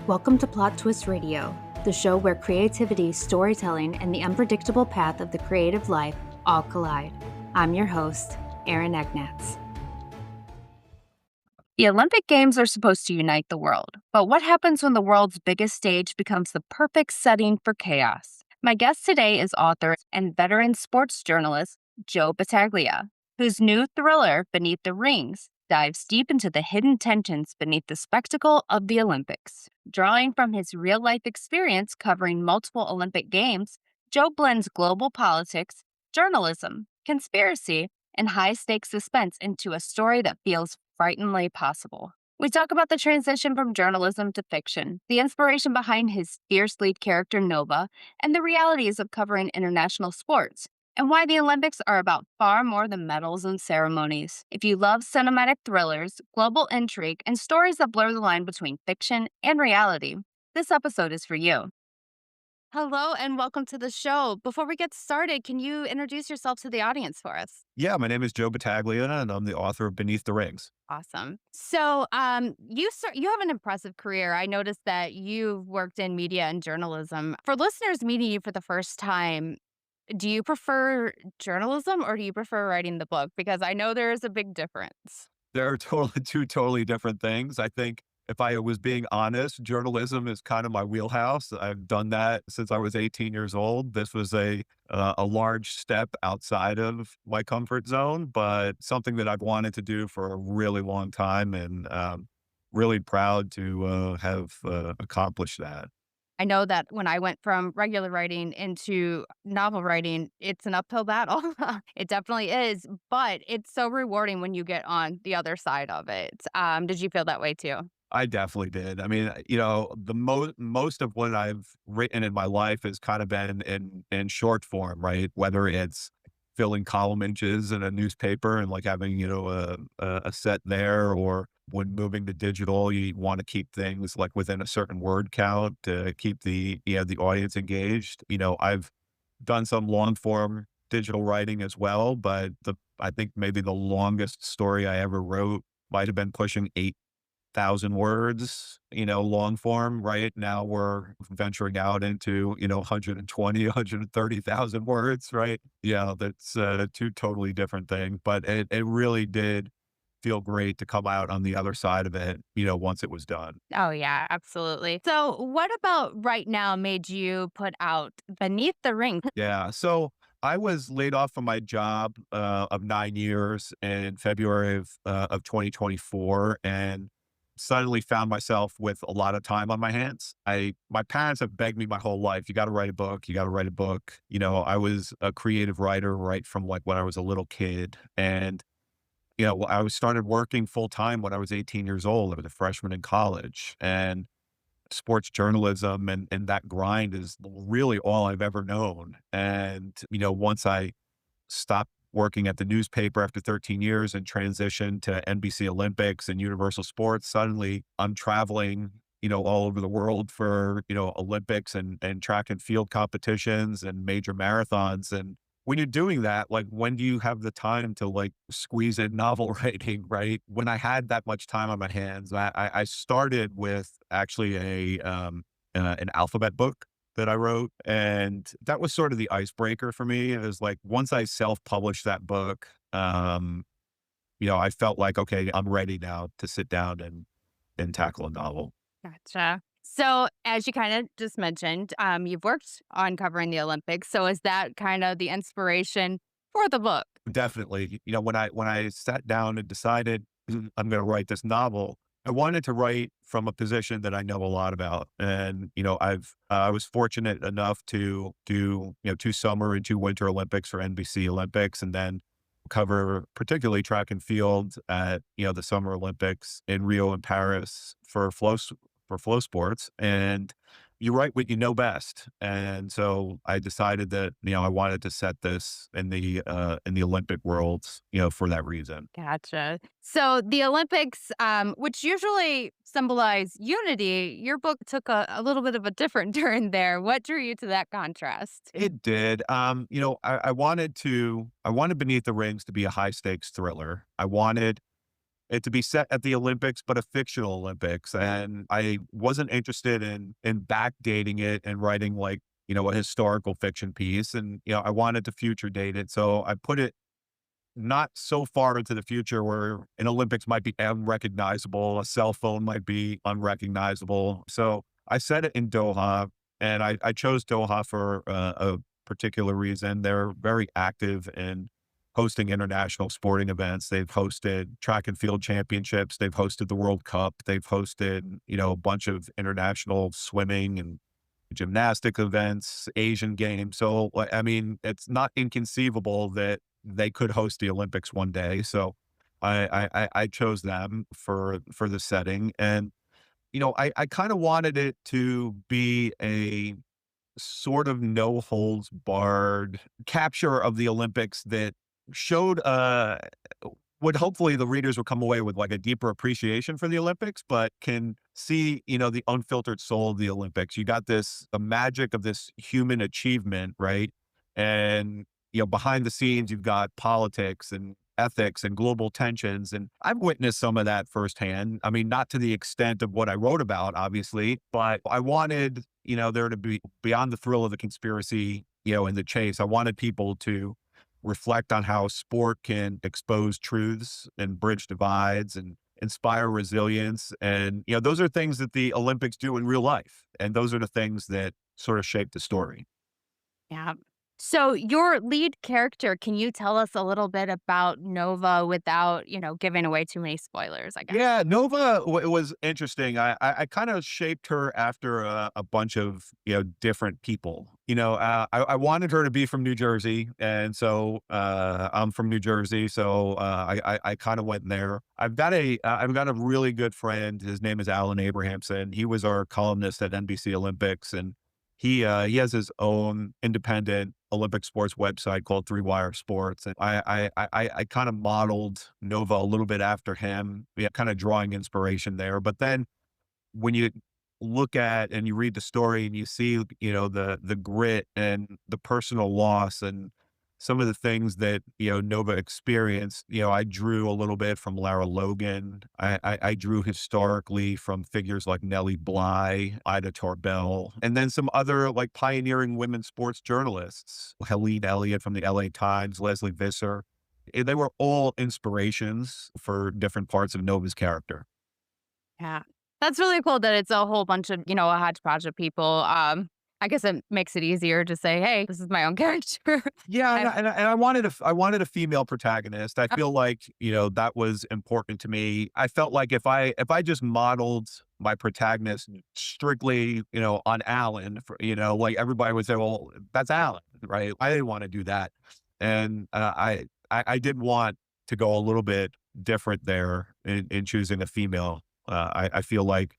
Welcome to Plot Twist Radio, the show where creativity, storytelling, and the unpredictable path of the creative life all collide. I'm your host, Erin Egnatz. The Olympic Games are supposed to unite the world, but what happens when the world's biggest stage becomes the perfect setting for chaos? My guest today is author and veteran sports journalist Joe Battaglia, whose new thriller, Beneath the Rings, dives deep into the hidden tensions beneath the spectacle of the Olympics. Drawing from his real-life experience covering multiple Olympic Games, Joe blends global politics, journalism, conspiracy, and high-stakes suspense into a story that feels frighteningly possible. We talk about the transition from journalism to fiction, the inspiration behind his fierce lead character Nova, and the realities of covering international sports, and why the Olympics are about far more than medals and ceremonies. If you love cinematic thrillers, global intrigue, and stories that blur the line between fiction and reality, this episode is for you. Hello and welcome to the show. Before we get started, can you introduce yourself to the audience for us? Yeah, my name is Joe Battaglia, and I'm the author of Beneath the Rings. Awesome. So, you have an impressive career. I noticed that you've worked in media and journalism. For listeners meeting you for the first time, do you prefer journalism or do you prefer writing the book? Because I know there is a big difference. There are two totally different things. I think if I was being honest, journalism is kind of my wheelhouse. I've done that since I was 18 years old. This was a large step outside of my comfort zone, but something that I've wanted to do for a really long time, and really proud to have accomplished that. I know that when I went from regular writing into novel writing, it's an uphill battle. It definitely is, but it's so rewarding when you get on the other side of it. Did you feel that way too? I definitely did. I mean, the most of what I've written in my life has kind of been in short form, right? Whether it's filling column inches in a newspaper and like having, a set there, or when moving to digital, you want to keep things like within a certain word count to keep the audience engaged. I've done some long form digital writing as well, but I think maybe the longest story I ever wrote might have been pushing 8,000 words, long form. Right now we're venturing out into, 120, 130,000 words, right? Yeah, that's two totally different things, but it really did feel great to come out on the other side of it, once it was done. Oh, yeah, absolutely. So, what about right now made you put out Beneath the Ring? Yeah. So I was laid off from my job of 9 years in February of 2024, and suddenly found myself with a lot of time on my hands. My parents have begged me my whole life, you got to write a book, you got to write a book. I was a creative writer right from like when I was a little kid. And I was started working full time when I was 18 years old. I was a freshman in college, and sports journalism and that grind is really all I've ever known. And, once I stopped working at the newspaper after 13 years and transitioned to NBC Olympics and Universal Sports, suddenly I'm traveling, all over the world for, Olympics and track and field competitions and major marathons. And when you're doing that, like, when do you have the time to like squeeze in novel writing, right? When I had that much time on my hands, I started with actually an alphabet book that I wrote. And that was sort of the icebreaker for me. It was like, once I self-published that book, I felt like, okay, I'm ready now to sit down and tackle a novel. Gotcha. So, as you kind of just mentioned, you've worked on covering the Olympics. So, is that kind of the inspiration for the book? Definitely. When I sat down and decided I'm going to write this novel, I wanted to write from a position that I know a lot about. And, I was fortunate enough to do, 2 summer and 2 winter Olympics for NBC Olympics, and then cover particularly track and field at, the Summer Olympics in Rio and Paris for flow sports. And you write what you know best. And so I decided that, I wanted to set this in the Olympic world, for that reason. Gotcha. So, the Olympics, which usually symbolize unity, your book took a little bit of a different turn there. What drew you to that contrast? It did. I wanted Beneath the Rings to be a high stakes thriller. I wanted it to be set at the Olympics, but a fictional Olympics. And I wasn't interested in backdating it and writing like, a historical fiction piece. And, I wanted to future date it. So I put it not so far into the future where an Olympics might be unrecognizable, a cell phone might be unrecognizable. So I set it in Doha, and I chose Doha for a particular reason. They're very active in hosting international sporting events. They've hosted track and field championships. They've hosted the World Cup. They've hosted, a bunch of international swimming and gymnastic events, Asian games. So, I mean, it's not inconceivable that they could host the Olympics one day. So I chose them for the setting. And, I kind of wanted it to be a sort of no holds barred capture of the Olympics that showed would hopefully the readers will come away with like a deeper appreciation for the Olympics, but can see, the unfiltered soul of the Olympics. You got the magic of this human achievement, right? And, behind the scenes, you've got politics and ethics and global tensions. And I've witnessed some of that firsthand. I mean, not to the extent of what I wrote about, obviously, but I wanted, there to be beyond the thrill of the conspiracy, and the chase. I wanted people to reflect on how sport can expose truths and bridge divides and inspire resilience. And, those are things that the Olympics do in real life. And those are the things that sort of shape the story. Yeah. So your lead character, can you tell us a little bit about Nova without, giving away too many spoilers, I guess? Yeah, Nova it was interesting. I kind of shaped her after a bunch of different people. I wanted her to be from New Jersey, and so I'm from New Jersey, so I kind of went there. I've got a really good friend. His name is Alan Abrahamson. He was our columnist at NBC Olympics, and he has his own independent Olympic sports website called Three Wire Sports, and I kind of modeled Nova a little bit after him, kind of drawing inspiration there. But then when you look at and you read the story and you see, the grit and the personal loss and some of the things that, Nova experienced, I drew a little bit from Lara Logan. I drew historically from figures like Nellie Bly, Ida Tarbell, and then some other like pioneering women's sports journalists, Helene Elliott from the LA Times, Leslie Visser. They were all inspirations for different parts of Nova's character. Yeah. That's really cool that it's a whole bunch of, a hodgepodge of people. I guess it makes it easier to say, hey, this is my own character. Yeah, and I- I wanted a female protagonist. I uh, feel like, that was important to me. I felt like if I just modeled my protagonist strictly, on Alan, like everybody would say, well, that's Alan, right? I didn't want to do that. And I did want to go a little bit different there in choosing a female. I feel like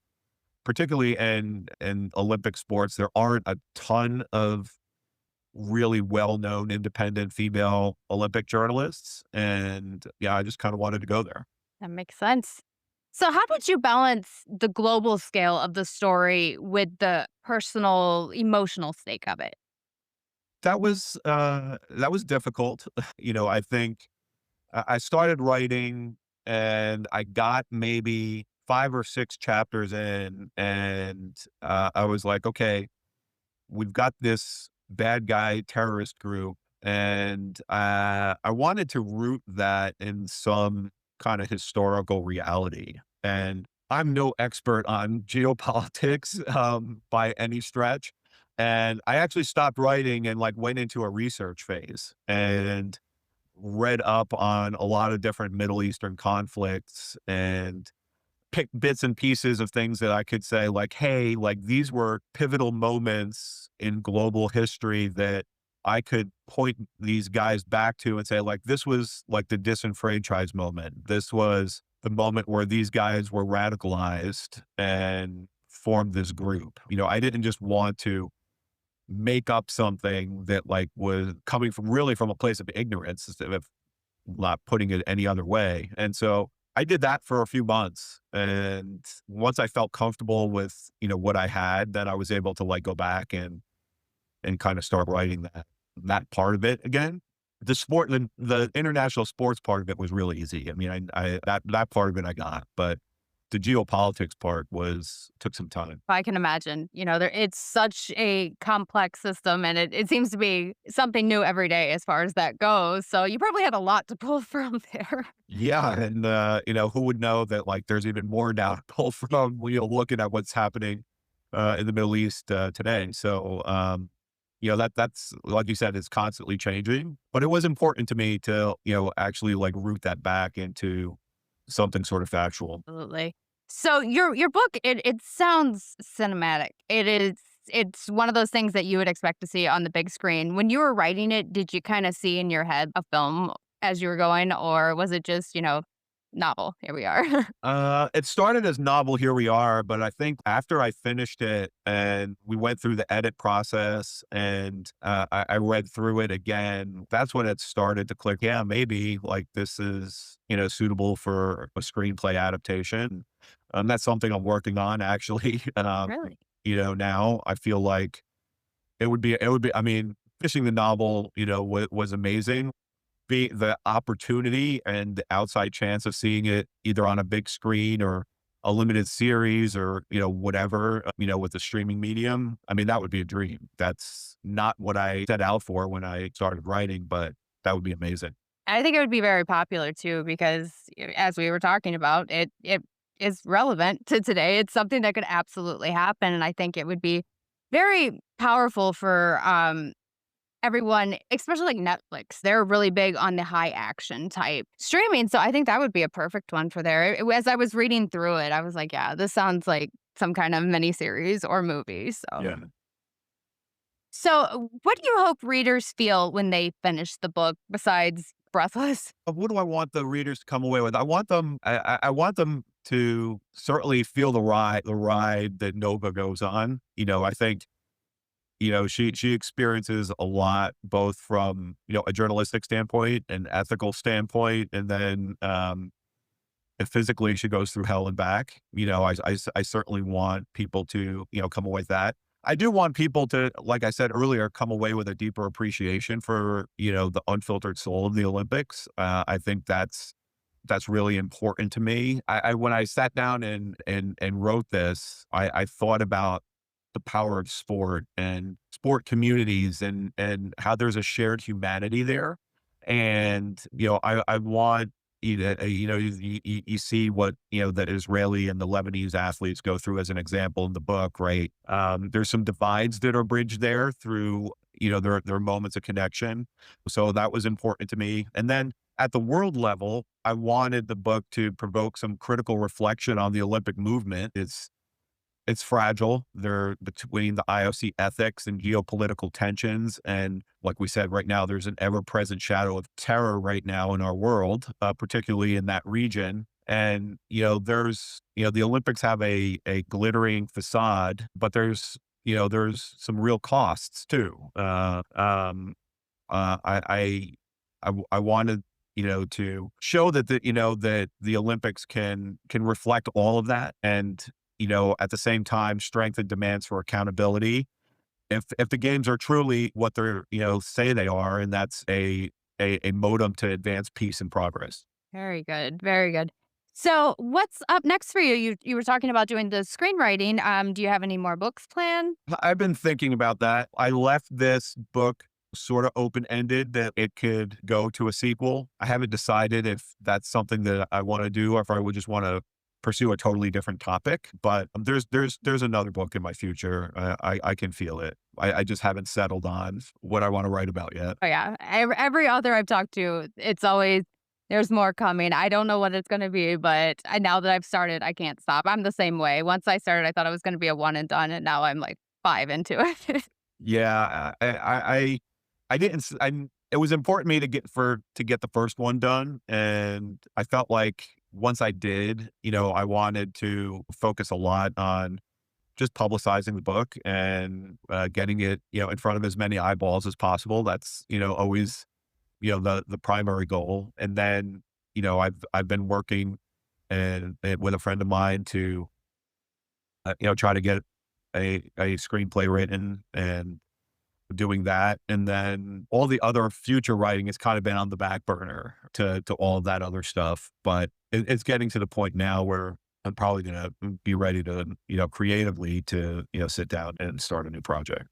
particularly in Olympic sports, there aren't a ton of really well-known independent female Olympic journalists. And yeah, I just kind of wanted to go there. That makes sense. So, how did you balance the global scale of the story with the personal, emotional stake of it? That was difficult. I think I started writing and I got maybe 5 or 6 chapters in, and I was like, okay, we've got this bad guy terrorist group, and I wanted to root that in some kind of historical reality. And I'm no expert on geopolitics by any stretch. And I actually stopped writing and like went into a research phase and read up on a lot of different Middle Eastern conflicts and pick bits and pieces of things that I could say like, hey, like these were pivotal moments in global history that I could point these guys back to and say like, this was like the disenfranchised moment. This was the moment where these guys were radicalized and formed this group. I didn't just want to make up something that like was coming from really from a place of ignorance instead of not putting it any other way. And so I did that for a few months. And once I felt comfortable with, what I had, then I was able to like go back and kind of start writing that part of it again. the international sports part of it was really easy. I mean, I that part of it I got, but the geopolitics part took some time. I can imagine, it's such a complex system and it seems to be something new every day as far as that goes. So you probably had a lot to pull from there. Yeah, and who would know that like there's even more now to pull from looking at what's happening in the Middle East today. So that's like you said, it's constantly changing. But it was important to me to actually like root that back into something sort of factual. Absolutely. So your book, it sounds cinematic. It's one of those things that you would expect to see on the big screen. When you were writing it, did you kind of see in your head a film as you were going, or was it just, novel? Here we are. It started as novel, here we are, but I think after I finished it and we went through the edit process and I read through it again, that's when it started to click. Yeah, maybe like this is, suitable for a screenplay adaptation. That's something I'm working on actually. Really? Now I feel like I mean, finishing the novel, was amazing. Be the opportunity and the outside chance of seeing it either on a big screen or a limited series or, whatever, with the streaming medium. I mean, that would be a dream. That's not what I set out for when I started writing, but that would be amazing. I think it would be very popular too because as we were talking about, it is relevant to today. It's something that could absolutely happen, and I think it would be very powerful for everyone, especially like Netflix. They're really big on the high action type streaming, so I think that would be a perfect one for there. As I was reading through it, I was like, yeah, this sounds like some kind of miniseries or movie. So, Yeah. what do you hope readers feel when they finish the book? Besides breathless. What do I want the readers to come away with? I want them to certainly feel the ride that Nova goes on. I think she experiences a lot, both from, a journalistic standpoint, an ethical standpoint, and then, and physically she goes through hell and back. I certainly want people to, come away with that. I do want people to, like I said earlier, come away with a deeper appreciation for, the unfiltered soul of the Olympics. I think that's really important to me. When I sat down and wrote this, I thought about the power of sport and sport communities and how there's a shared humanity there. And, I want you see what, the Israeli and the Lebanese athletes go through as an example in the book, right? There's some divides that are bridged there through, their moments of connection. So that was important to me. And then at the world level, I wanted the book to provoke some critical reflection on the Olympic movement. It's fragile. They're between the IOC ethics and geopolitical tensions. And like we said, right now, there's an ever-present shadow of terror right now in our world, particularly in that region. And, the Olympics have a glittering facade, but there's some real costs too. I wanted, to show that that the Olympics can reflect all of that. And, at the same time, strengthen demands for accountability. If the games are truly what they're, say they are, and that's a modem to advance peace and progress. Very good. Very good. So, what's up next for you? You were talking about doing the screenwriting. Do you have any more books planned? I've been thinking about that. I left this book sort of open-ended that it could go to a sequel. I haven't decided if that's something that I want to do or if I would just want to pursue a totally different topic, but there's another book in my future. I can feel it. I just haven't settled on what I want to write about yet. Oh yeah, every author I've talked to, it's always there's more coming. I don't know what it's going to be, but now that I've started, I can't stop. I'm the same way. Once I started, I thought it was going to be a one and done, and now I'm like 5 into it. Yeah, I didn't. It was important to me to get the first one done, and I felt like once I did, I wanted to focus a lot on just publicizing the book and getting it, in front of as many eyeballs as possible. That's, always, the primary goal. And then, I've been working and with a friend of mine to, try to get a screenplay written and doing that. And then all the other future writing has kind of been on the back burner to all of that other stuff. But it's getting to the point now where I'm probably going to be ready to, creatively to, sit down and start a new project.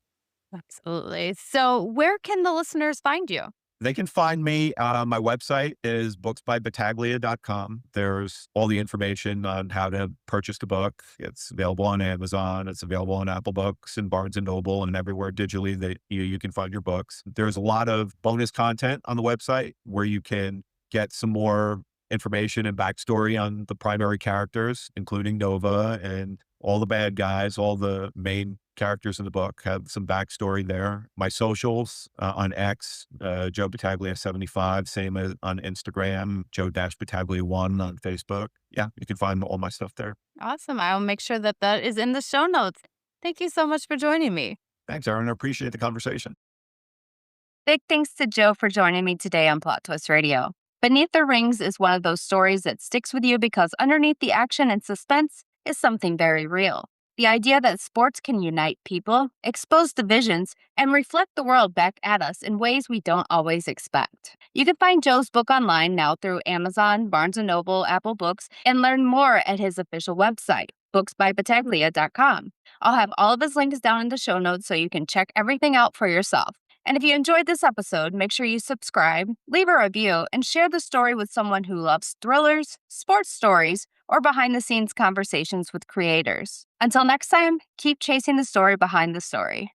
Absolutely. So, where can the listeners find you? They can find me. My website is booksbybattaglia.com. There's all the information on how to purchase the book. It's available on Amazon. It's available on Apple Books and Barnes and Noble and everywhere digitally that you can find your books. There's a lot of bonus content on the website where you can get some more information and backstory on the primary characters, including Nova and all the bad guys, all the main characters in the book have some backstory there. My socials on X, Joe Battaglia 75, same as on Instagram, Joe-Battaglia1 on Facebook. Yeah, you can find all my stuff there. Awesome. I'll make sure that that is in the show notes. Thank you so much for joining me. Thanks, Erin. I appreciate the conversation. Big thanks to Joe for joining me today on Plot Twist Radio. Beneath the Rings is one of those stories that sticks with you because underneath the action and suspense is something very real. The idea that sports can unite people, expose divisions, and reflect the world back at us in ways we don't always expect. You can find Joe's book online now through Amazon, Barnes & Noble, Apple Books, and learn more at his official website, booksbybattaglia.com. I'll have all of his links down in the show notes so you can check everything out for yourself. And if you enjoyed this episode, make sure you subscribe, leave a review, and share the story with someone who loves thrillers, sports stories, or behind-the-scenes conversations with creators. Until next time, keep chasing the story behind the story.